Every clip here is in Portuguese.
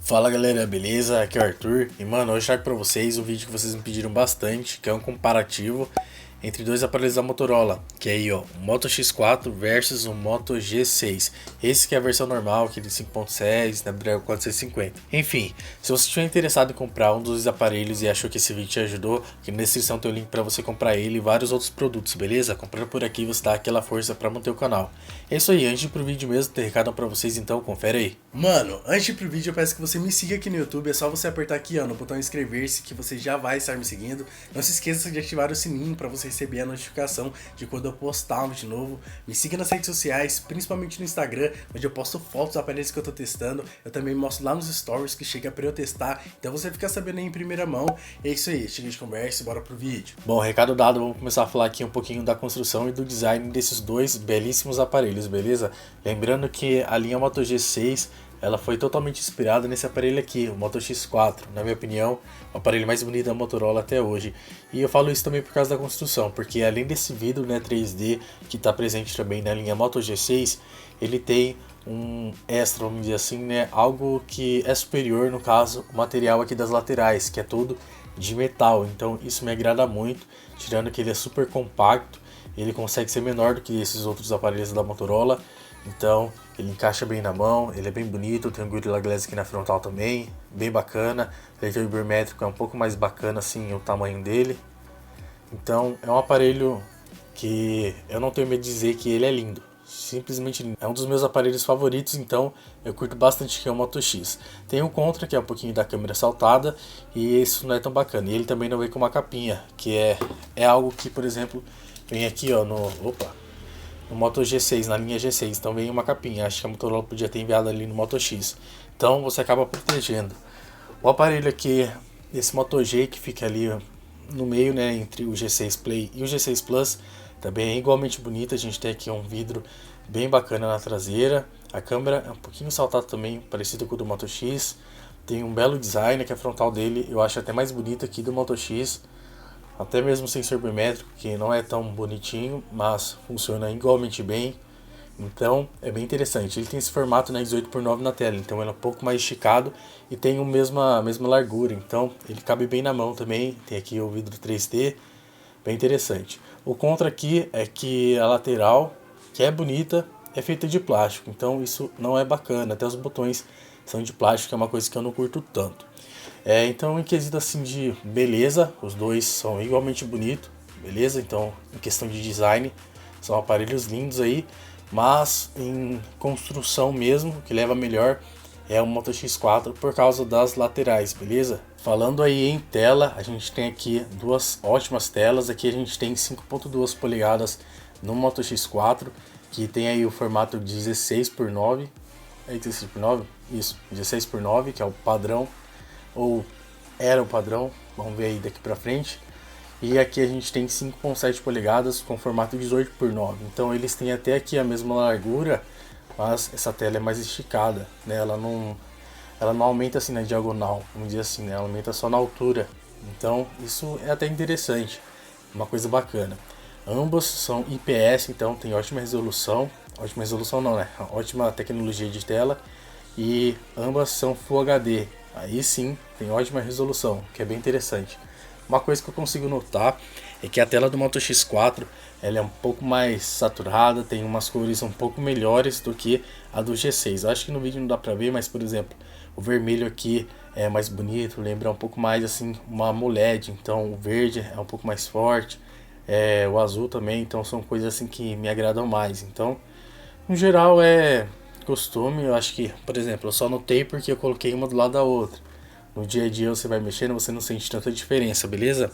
Fala galera, beleza? Aqui é o Arthur e mano, hoje eu trago pra vocês um vídeo que vocês me pediram bastante, que é um comparativo entre dois aparelhos da Motorola, que é aí ó, o Moto X4 versus o Moto G6. Esse que é a versão normal, aquele 5.7, Snapdragon 450. Enfim, se você estiver interessado em comprar um dos aparelhos e achou que esse vídeo te ajudou, aqui na descrição tem o link pra você comprar ele e vários outros produtos, beleza? Comprando por aqui você dá aquela força pra manter o canal. É isso aí, antes de ir pro vídeo mesmo, tem recado pra vocês, então confere aí. Mano, antes de ir pro vídeo eu peço que você me siga aqui no YouTube, é só você apertar aqui ó, no botão inscrever-se que você já vai estar me seguindo. Não se esqueça de ativar o sininho para você receber a notificação de quando eu postar um vídeo novo. Me siga nas redes sociais, principalmente no Instagram, onde eu posto fotos dos aparelhos que eu tô testando. Eu também mostro lá nos stories que chega pra eu testar, então você fica sabendo aí em primeira mão. E é isso aí, chega de conversa e bora pro vídeo. Bom, recado dado, vamos começar a falar aqui um pouquinho da construção e do design desses dois belíssimos aparelhos, beleza? Lembrando que a linha Moto G6 ela foi totalmente inspirada nesse aparelho aqui, o Moto X4, na minha opinião, o aparelho mais bonito da Motorola até hoje. E eu falo isso também por causa da construção, porque além desse vidro, né, 3D que está presente também na linha Moto G6, ele tem um extra, vamos dizer assim, né, algo que é superior, no caso, o material aqui das laterais, que é todo de metal. Então isso me agrada muito, tirando que ele é super compacto, ele consegue ser menor do que esses outros aparelhos da Motorola. Então ele encaixa bem na mão, ele é bem bonito, tem um Gorilla Glass aqui na frontal também, bem bacana. Ele tem o ibermétrico, é um pouco mais bacana assim o tamanho dele. Então é um aparelho que eu não tenho medo de dizer que ele é lindo. Simplesmente lindo. É um dos meus aparelhos favoritos, então eu curto bastante que é o Moto X. Tem o Contra, que é um pouquinho da câmera saltada, e isso não é tão bacana. E ele também não vem com uma capinha, que é algo que, por exemplo, vem aqui ó, no Moto G6, na linha G6, então vem uma capinha. Acho que a Motorola podia ter enviado ali no Moto X. Então você acaba protegendo. O aparelho aqui, esse Moto G que fica ali no meio, né, entre o G6 Play e o G6 Plus, também é igualmente bonito. A gente tem aqui um vidro bem bacana na traseira. A câmera é um pouquinho saltada também, parecido com o do Moto X. Tem um belo design, que a frontal dele eu acho até mais bonita aqui do Moto X. Até mesmo o sensor biométrico, que não é tão bonitinho, mas funciona igualmente bem. Então é bem interessante. Ele tem esse formato, né, 18:9 na tela, então ele é um pouco mais esticado e tem a mesma largura. Então ele cabe bem na mão também. Tem aqui o vidro 3D, bem interessante. O contra aqui é que a lateral, que é bonita, é feita de plástico. Então isso não é bacana. Até os botões são de plástico, que é uma coisa que eu não curto tanto. Então, em quesito assim de beleza, os dois são igualmente bonitos, beleza? Então, em questão de design, são aparelhos lindos aí, mas em construção mesmo, o que leva melhor é o Moto X4 por causa das laterais, beleza? Falando aí em tela, a gente tem aqui duas ótimas telas. Aqui a gente tem 5.2 polegadas no Moto X4, que tem aí o formato 16:9, é 16:9? Isso, 16:9, que é o padrão, ou era o padrão, vamos ver aí daqui pra frente. E aqui a gente tem 5.7 polegadas com formato 18:9, então eles têm até aqui a mesma largura, mas essa tela é mais esticada, né? Ela não aumenta assim na diagonal, vamos dizer assim, né? Ela aumenta só na altura, então isso é até interessante, uma coisa bacana. Ambos são IPS, então tem ótima resolução não, né? Ótima tecnologia de tela, e ambas são Full HD. Aí sim, tem ótima resolução, que é bem interessante. Uma coisa que eu consigo notar é que a tela do Moto X4 ela é um pouco mais saturada, tem umas cores um pouco melhores do que a do G6. Eu acho que no vídeo não dá pra ver, mas por exemplo, o vermelho aqui é mais bonito, lembra um pouco mais assim uma AMOLED, então o verde é um pouco mais forte, o azul também, então são coisas assim que me agradam mais. Então, no geral é costume. Eu acho que, por exemplo, eu só notei porque eu coloquei uma do lado da outra. No dia a dia você vai mexendo, você não sente tanta diferença, beleza?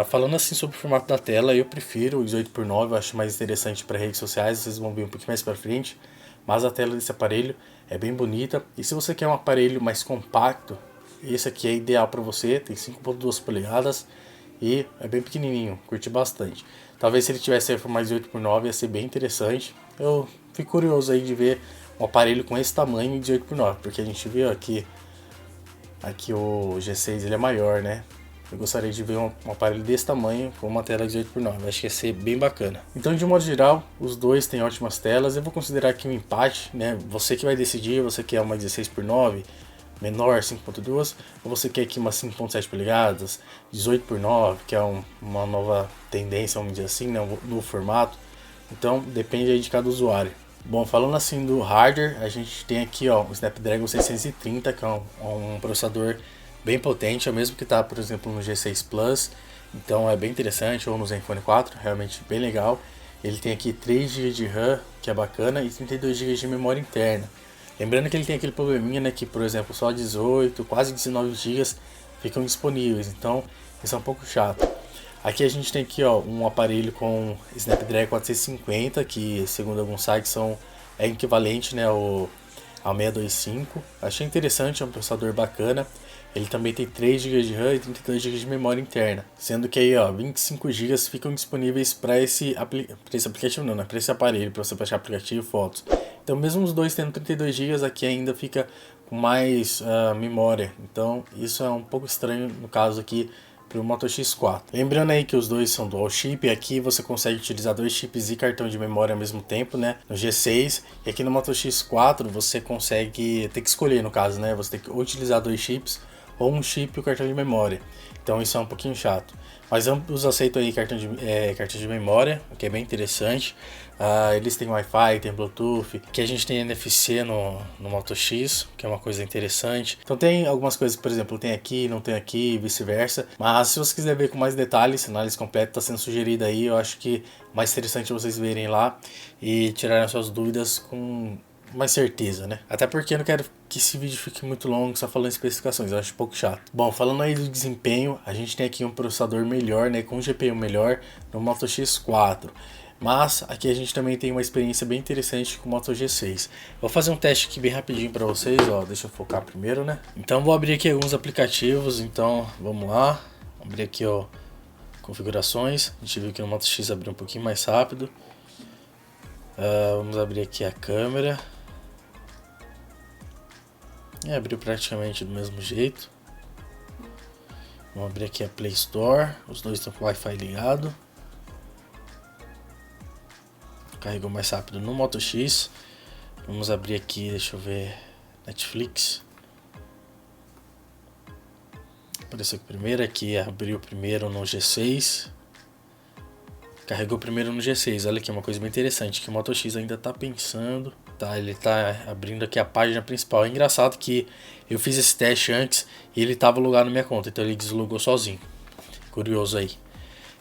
Falando assim sobre o formato da tela, eu prefiro o 18:9, eu acho mais interessante para redes sociais, vocês vão ver um pouquinho mais para frente. Mas a tela desse aparelho é bem bonita. E se você quer um aparelho mais compacto, esse aqui é ideal para você. Tem 5.2 polegadas e é bem pequenininho, curti bastante. Talvez se ele tivesse mais 8:9 ia ser bem interessante. Eu fico curioso aí de ver um aparelho com esse tamanho de 8:9, porque a gente viu aqui o G6 ele é maior, né? Eu gostaria de ver um aparelho desse tamanho com uma tela de 8:9, acho que ia ser bem bacana. Então, de modo geral, os dois têm ótimas telas. Eu vou considerar aqui um empate, né? Você que vai decidir, você quer uma 16:9, menor, 5.2, ou você quer aqui uma 5.7 polegadas, 18:9, que é uma nova tendência, vamos dizer assim, né, no formato. Então depende aí de cada usuário. Bom, falando assim do hardware, a gente tem aqui ó, o Snapdragon 630, que é um processador bem potente, é o mesmo que está, por exemplo, no G6 Plus, então é bem interessante, ou no Zenfone 4, realmente bem legal. Ele tem aqui 3 GB de RAM, que é bacana, e 32 GB de memória interna. Lembrando que ele tem aquele probleminha, né, que por exemplo só 18, quase 19 GB ficam disponíveis, então isso é um pouco chato. Aqui a gente tem aqui ó, um aparelho com Snapdragon 450, que segundo alguns sites é equivalente, né, ao 625. Achei interessante, é um processador bacana. Ele também tem 3 GB de RAM e 32 GB de memória interna, sendo que aí ó, 25 GB ficam disponíveis para esse aplicativo não, né, para esse aparelho, para você baixar aplicativo e fotos. Então mesmo os dois tendo 32 GB, aqui ainda fica com mais memória, então isso é um pouco estranho no caso aqui para o Moto X4. Lembrando aí que os dois são dual chip, aqui você consegue utilizar 2 chips e cartão de memória ao mesmo tempo, né, no G6, e aqui no Moto X4 você consegue, tem que escolher no caso, né, você tem que utilizar 2 chips ou um chip e o cartão de memória, então isso é um pouquinho chato. Mas ambos aceitam aí cartão de memória, o que é bem interessante. Eles têm Wi-Fi, tem Bluetooth, que a gente tem NFC no Moto X, que é uma coisa interessante. Então tem algumas coisas, por exemplo, tem aqui, não tem aqui, e vice-versa. Mas se você quiser ver com mais detalhes, análise completa está sendo sugerida aí, eu acho que mais interessante vocês verem lá e tirarem as suas dúvidas com mais certeza, né? Até porque eu não quero que esse vídeo fique muito longo só falando especificações, eu acho um pouco chato. Bom, falando aí do desempenho, a gente tem aqui um processador melhor, né, com um GPU melhor no Moto X4. Mas aqui a gente também tem uma experiência bem interessante com o Moto G6. Vou fazer um teste aqui bem rapidinho para vocês, ó, deixa eu focar primeiro, né? Então vou abrir aqui alguns aplicativos, então vamos lá. Vou abrir aqui, ó, configurações. A gente viu que no Moto X abriu um pouquinho mais rápido. Vamos abrir aqui a câmera. Abriu praticamente do mesmo jeito. Vamos abrir aqui a Play Store. Os dois estão com o Wi-Fi ligado. Carregou mais rápido no Moto X. Vamos abrir aqui, deixa eu ver, Netflix. Apareceu aqui primeiro, aqui abriu primeiro no G6. Carregou primeiro no G6. Olha aqui uma coisa bem interessante, que o Moto X ainda está pensando. Tá, ele tá abrindo aqui a página principal. É engraçado que eu fiz esse teste antes e ele estava logado na minha conta, então ele deslogou sozinho. Curioso aí.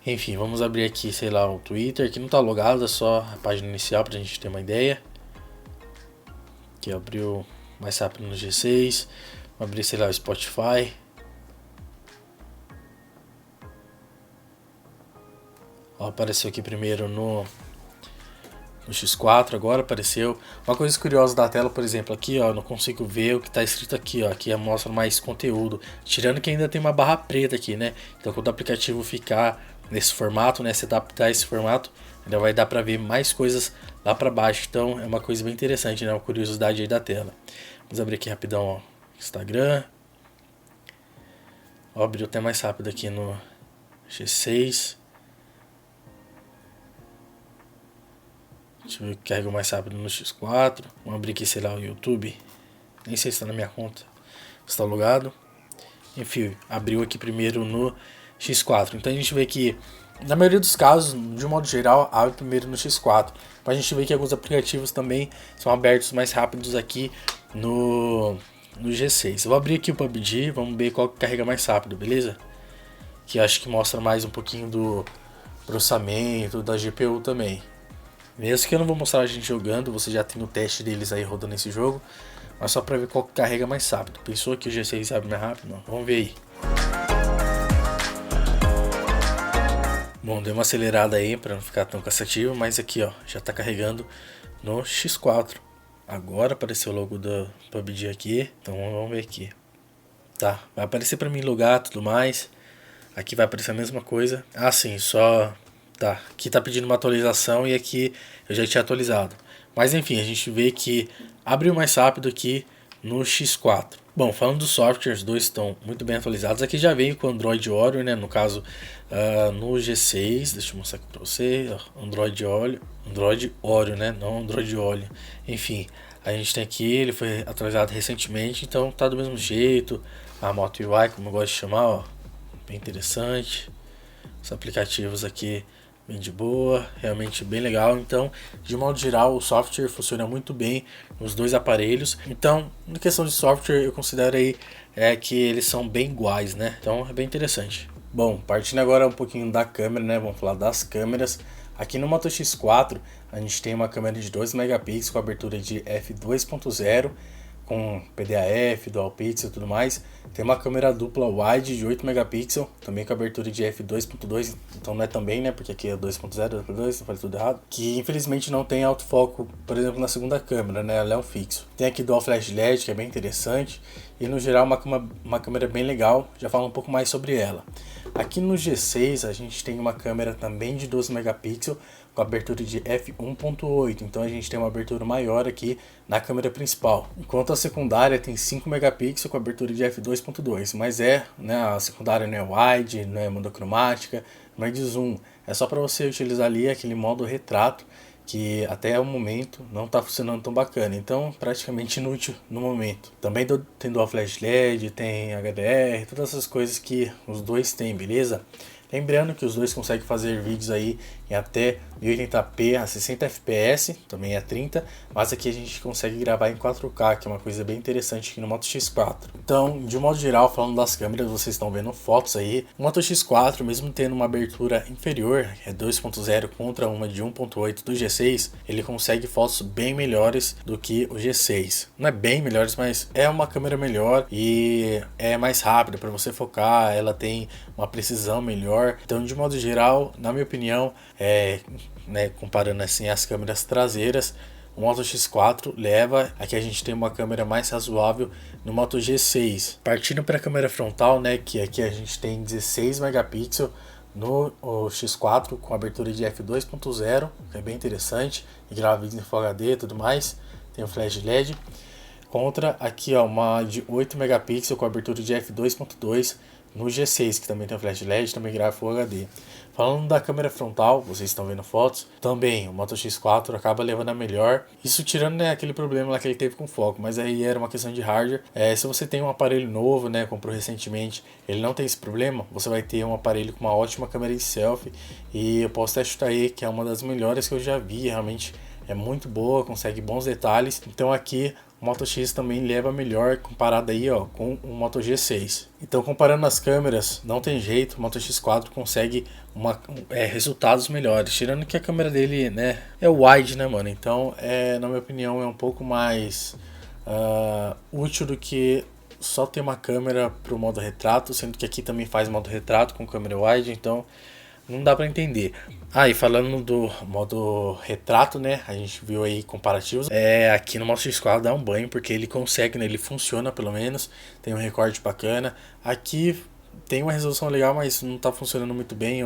Enfim, vamos abrir aqui, sei lá, o Twitter, que não está logado, é só a página inicial para a gente ter uma ideia. Aqui abriu mais rápido no G6. Vamos abrir, sei lá, o Spotify. Ó, apareceu aqui primeiro no X4, agora apareceu. Uma coisa curiosa da tela, por exemplo, aqui ó, eu não consigo ver o que está escrito aqui, ó, aqui mostra mais conteúdo, tirando que ainda tem uma barra preta aqui, né? Então quando o aplicativo ficar nesse formato, né, se adaptar a esse formato, ainda vai dar para ver mais coisas lá para baixo. Então é uma coisa bem interessante, né, uma curiosidade aí da tela. Vamos abrir aqui rapidão, ó, Instagram. Ó, abriu até mais rápido aqui no G6. Deixa eu ver o que carregou mais rápido no X4. Vamos abrir aqui, sei lá, o YouTube. Nem sei se está na minha conta. Está logado. Enfim, abriu aqui primeiro no X4. Então a gente vê que, na maioria dos casos, de um modo geral, abre primeiro no X4. Mas a gente vê que alguns aplicativos também são abertos mais rápidos aqui no G6. Eu vou abrir aqui o PUBG, vamos ver qual que carrega mais rápido, beleza? Que acho que mostra mais um pouquinho do processamento, da GPU também. Mesmo que eu não vou mostrar a gente jogando, você já tem o teste deles aí rodando esse jogo. Mas só pra ver qual que carrega mais rápido. Pensou que o G6 abre mais rápido? Não. Vamos ver aí. Bom, deu uma acelerada aí pra não ficar tão cansativo. Mas aqui ó, já tá carregando no X4. Agora apareceu o logo do PUBG aqui. Então vamos ver aqui. Tá, vai aparecer pra mim logar e tudo mais. Aqui vai aparecer a mesma coisa. Ah sim, só... Tá, aqui tá pedindo uma atualização e aqui eu já tinha atualizado. Mas enfim, a gente vê que abriu mais rápido aqui no X4. Bom, falando dos softwares, os dois estão muito bem atualizados. Aqui já veio com Android Oreo, né? No caso, no G6, deixa eu mostrar aqui pra você. Android Android Oreo, né? Não Android Oreo. Enfim, a gente tem aqui, ele foi atualizado recentemente, então tá do mesmo jeito. A Moto UI, como eu gosto de chamar, ó, bem interessante. Os aplicativos aqui bem de boa, realmente bem legal. Então, de modo geral, o software funciona muito bem nos dois aparelhos. Então, na questão de software, eu considero aí que eles são bem iguais, né? Então, é bem interessante. Bom, partindo agora um pouquinho da câmera, né? Vamos falar das câmeras. Aqui no Moto X4, a gente tem uma câmera de 2 megapixels com abertura de f2.0, com PDAF, Dual Pixel e tudo mais. Tem uma câmera dupla wide de 8 megapixels, também com abertura de f2.2, então não é também, né, porque aqui é 2.0, 2.2, falei tudo errado. Que infelizmente não tem autofoco, por exemplo, na segunda câmera, né, ela é um fixo. Tem aqui Dual Flash LED, que é bem interessante, e no geral uma câmera bem legal, já falo um pouco mais sobre ela. Aqui no G6 a gente tem uma câmera também de 12 megapixels, com abertura de f1.8, então a gente tem uma abertura maior aqui na câmera principal. Enquanto a secundária tem 5 megapixels com abertura de f2.2, mas né, a secundária não é wide, não é monocromática, não é de zoom, é só para você utilizar ali aquele modo retrato, que até o momento não está funcionando tão bacana, então praticamente inútil no momento. Também tem Dual Flash LED, tem HDR, todas essas coisas que os dois têm, beleza? Lembrando que os dois conseguem fazer vídeos aí em até 1080p a 60 fps, também a 30, mas aqui a gente consegue gravar em 4K, que é uma coisa bem interessante aqui no Moto X4. Então, de modo geral, falando das câmeras, vocês estão vendo fotos aí. O Moto X4, mesmo tendo uma abertura inferior, é 2.0 contra uma de 1.8 do G6, ele consegue fotos bem melhores do que o G6. Não é bem melhores, mas é uma câmera melhor e é mais rápida para você focar, ela tem uma precisão melhor. Então, de modo geral, na minha opinião, né, comparando assim as câmeras traseiras, o Moto X4 leva a que a gente tem uma câmera mais razoável no Moto G6. Partindo para a câmera frontal, né, que aqui a gente tem 16 megapixels no X4 com abertura de f2.0, que é bem interessante, e grava vídeos em Full HD e tudo mais. Tem o Flash LED. Contra aqui, ó, uma de 8 megapixels com abertura de f2.2 no G6, que também tem o Flash LED, também grava Full HD. Falando da câmera frontal, vocês estão vendo fotos, também o Moto X4 acaba levando a melhor. Isso tirando, né, aquele problema lá que ele teve com foco, mas aí era uma questão de hardware. Se você tem um aparelho novo, né, comprou recentemente, ele não tem esse problema, você vai ter um aparelho com uma ótima câmera de selfie. E eu posso até chutar aí que é uma das melhores que eu já vi, realmente é muito boa, consegue bons detalhes. Então aqui o Moto X também leva melhor comparado aí, ó, com o Moto G6. Então, comparando as câmeras, não tem jeito, o Moto X4 consegue resultados melhores. Tirando que a câmera dele, né, é wide, né, mano? Então, na minha opinião, é um pouco mais útil do que só ter uma câmera pro modo retrato, sendo que aqui também faz modo retrato com câmera wide, então não dá pra entender. E falando do modo retrato, né, a gente viu aí comparativos. Aqui no Moto X4 dá um banho, porque ele consegue, né, ele funciona pelo menos, tem um recorte bacana. Aqui tem uma resolução legal, mas não tá funcionando muito bem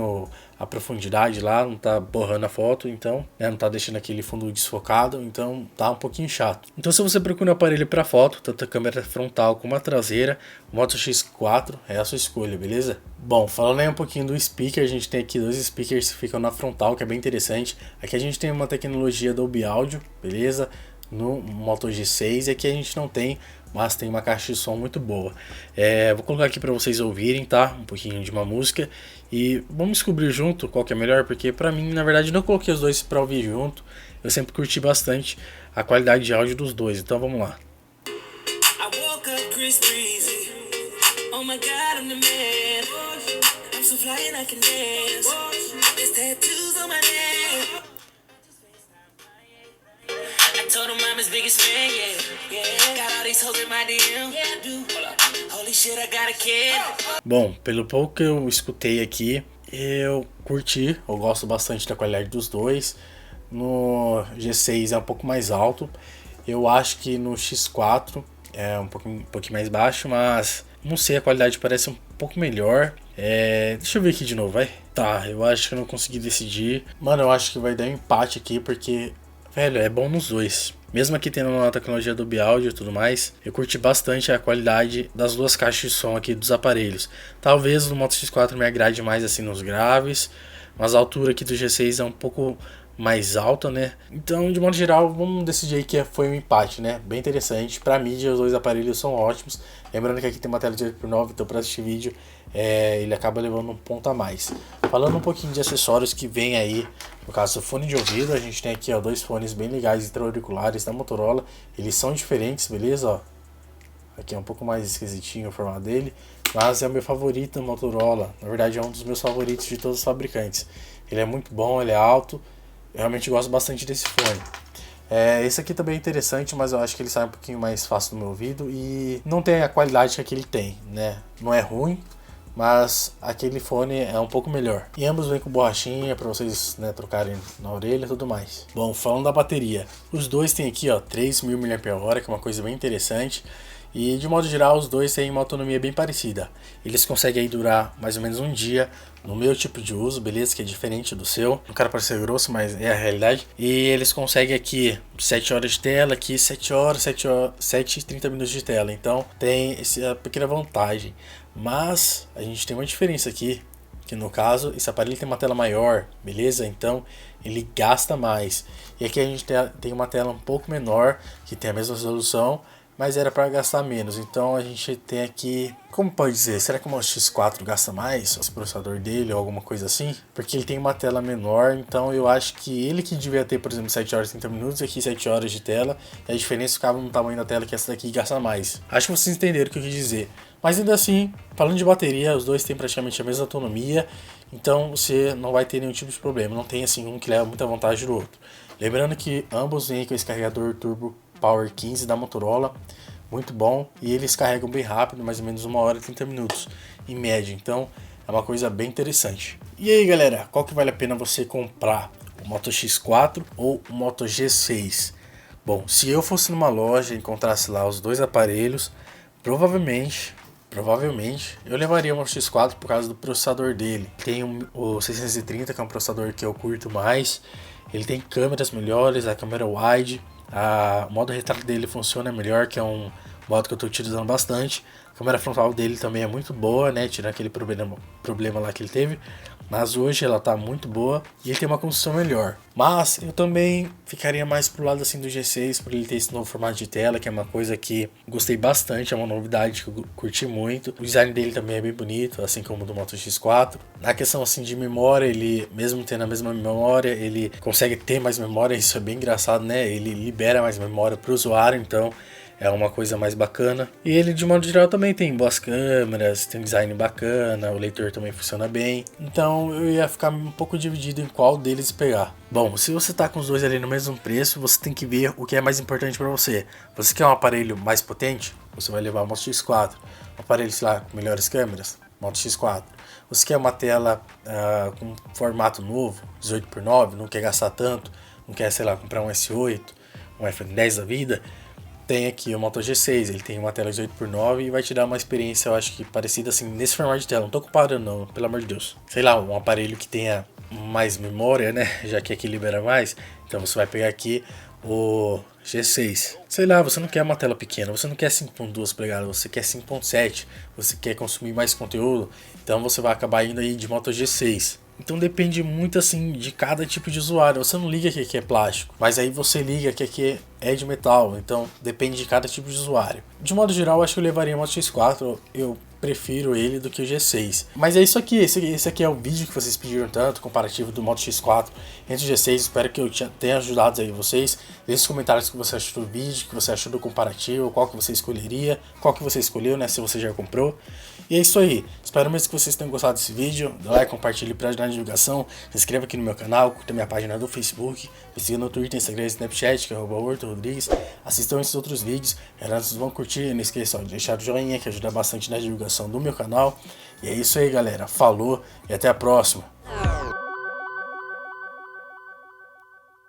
a profundidade lá, não tá borrando a foto, então, né, não tá deixando aquele fundo desfocado, então tá um pouquinho chato. Então, se você procura um aparelho para foto, tanto a câmera frontal como a traseira, o Moto X4 é a sua escolha, beleza? Bom, falando aí um pouquinho do speaker, a gente tem aqui dois speakers que ficam na frontal, que é bem interessante. Aqui a gente tem uma tecnologia Dolby Audio, beleza? No Moto G6, e aqui a gente não tem, mas tem uma caixa de som muito boa. Vou colocar aqui para vocês ouvirem, tá? Um pouquinho de uma música e vamos descobrir junto qual que é melhor, porque pra mim, na verdade, não coloquei os dois para ouvir junto. Eu sempre curti bastante a qualidade de áudio dos dois, então vamos lá. Bom, pelo pouco que eu escutei aqui, eu gosto bastante da qualidade dos dois. No G6 é um pouco mais alto, eu acho que no X4 é um pouquinho mais baixo, mas não sei, a qualidade parece um pouco melhor. Deixa eu ver aqui de novo, vai. Tá, eu acho que eu não consegui decidir. Mano, eu acho que vai dar um empate aqui, porque, velho, é bom nos dois. Mesmo aqui tendo uma tecnologia do áudio e tudo mais, eu curti bastante a qualidade das duas caixas de som aqui dos aparelhos. Talvez o Moto X4 me agrade mais assim nos graves, mas a altura aqui do G6 é um pouco mais alta, né? Então, de modo geral, vamos decidir aí que foi um empate, né? Bem interessante. Pra mídia, os dois aparelhos são ótimos. Lembrando que aqui tem uma tela de 8x9, então para assistir vídeo ele acaba levando um ponto a mais. Falando um pouquinho de acessórios que vem aí, no caso do fone de ouvido, a gente tem aqui ó, dois fones bem legais intra-auriculares da Motorola. Eles são diferentes, beleza? Ó, aqui é um pouco mais esquisitinho o formato dele, mas é o meu favorito da Motorola. Na verdade é um dos meus favoritos de todos os fabricantes. Ele é muito bom, ele é alto. Eu realmente gosto bastante desse fone. Esse aqui também é interessante, mas eu acho que ele sai um pouquinho mais fácil do meu ouvido e não tem a qualidade que aquele tem, né? Não é ruim, mas aquele fone é um pouco melhor. E ambos vêm com borrachinha para vocês, né, trocarem na orelha e tudo mais. Bom, falando da bateria, os dois tem aqui ó 3.000 mAh, que é uma coisa bem interessante. E de modo geral os dois têm uma autonomia bem parecida. Eles conseguem aí durar mais ou menos um dia no meu tipo de uso, beleza? Que é diferente do seu. Não quero parecer grosso, mas é a realidade. E eles conseguem aqui 7 horas de tela, aqui 7 e 30 minutos de tela. Então tem essa pequena vantagem. Mas a gente tem uma diferença aqui, que no caso esse aparelho tem uma tela maior, beleza? Então ele gasta mais. E aqui a gente tem uma tela um pouco menor, que tem a mesma resolução, mas era para gastar menos. Então a gente tem aqui, como pode dizer, será que o Moto X4 gasta mais o processador dele ou alguma coisa assim? Porque ele tem uma tela menor, então eu acho que ele que devia ter, por exemplo, 7 horas e 30 minutos, aqui 7 horas de tela, e a diferença ficava no tamanho da tela, que essa daqui gasta mais. Acho que vocês entenderam o que eu quis dizer. Mas ainda assim, falando de bateria, os dois têm praticamente a mesma autonomia, então você não vai ter nenhum tipo de problema, não tem assim um que leva muita vantagem do outro. Lembrando que ambos vêm com esse carregador Turbo Power 15 da Motorola, muito bom, e eles carregam bem rápido, mais ou menos 1 hora e 30 minutos em média, então é uma coisa bem interessante. E aí galera, qual que vale a pena você comprar? O Moto X4 ou o Moto G6? Bom, se eu fosse numa loja e encontrasse lá os dois aparelhos, provavelmente eu levaria o Moto X4 por causa do processador dele. Tem o 630, que é um processador que eu curto mais, ele tem câmeras melhores, a câmera wide, o modo retrato dele funciona melhor, que é um modo que eu estou utilizando bastante. A câmera frontal dele também é muito boa, né, tirando aquele problema lá que ele teve, mas hoje ela está muito boa e ele tem uma construção melhor. Mas eu também ficaria mais pro lado assim do G6, por ele ter esse novo formato de tela, que é uma coisa que gostei bastante, é uma novidade que eu curti muito. O design dele também é bem bonito, assim como o do Moto X4. Na questão assim de memória, ele mesmo tendo a mesma memória, ele consegue ter mais memória, isso é bem engraçado, né? Ele libera mais memória para o usuário, então é uma coisa mais bacana. E ele de modo geral também tem boas câmeras, tem um design bacana, o leitor também funciona bem. Então eu ia ficar um pouco dividido em qual deles pegar. Bom, se você tá com os dois ali no mesmo preço, você tem que ver o que é mais importante para você. Você quer um aparelho mais potente? Você vai levar o Moto X4. Um aparelho, sei lá, com melhores câmeras? Moto X4. Você quer uma tela com formato novo, 18x9, não quer gastar tanto, não quer, sei lá, comprar um S8, um F10 da vida? Tem aqui o Moto G6, ele tem uma tela 18x9 e vai te dar uma experiência, eu acho que parecida assim, nesse formato de tela. Não tô comparando não, pelo amor de Deus. Sei lá, um aparelho que tenha mais memória, né, já que aqui libera mais. Então você vai pegar aqui o G6. Sei lá, você não quer uma tela pequena, você não quer 5.2 polegadas, você quer 5.7, você quer consumir mais conteúdo, então você vai acabar indo aí de Moto G6. Então depende muito assim de cada tipo de usuário. Você não liga que aqui é plástico, mas aí você liga que aqui é de metal. Então depende de cada tipo de usuário. De modo geral, acho que eu levaria o Moto X4. Eu prefiro ele do que o G6. Mas é isso aqui, esse aqui é o vídeo que vocês pediram tanto, comparativo do Moto X4 entre o G6. Espero que eu tenha ajudado aí vocês. Deixe nos comentários o que você achou do vídeo, o que você achou do comparativo, qual que você escolheria, qual que você escolheu, né, se você já comprou. E é isso aí, espero mesmo que vocês tenham gostado desse vídeo. Dá like, compartilhe para ajudar na divulgação. Se inscreva aqui no meu canal, curta minha página do Facebook, me siga no Twitter, Instagram e Snapchat, que é @HortoRodrigues. Assistam esses outros vídeos, vocês vão curtir. Não esqueçam de deixar o joinha, que ajuda bastante na divulgação do meu canal. E é isso aí galera, falou e até a próxima.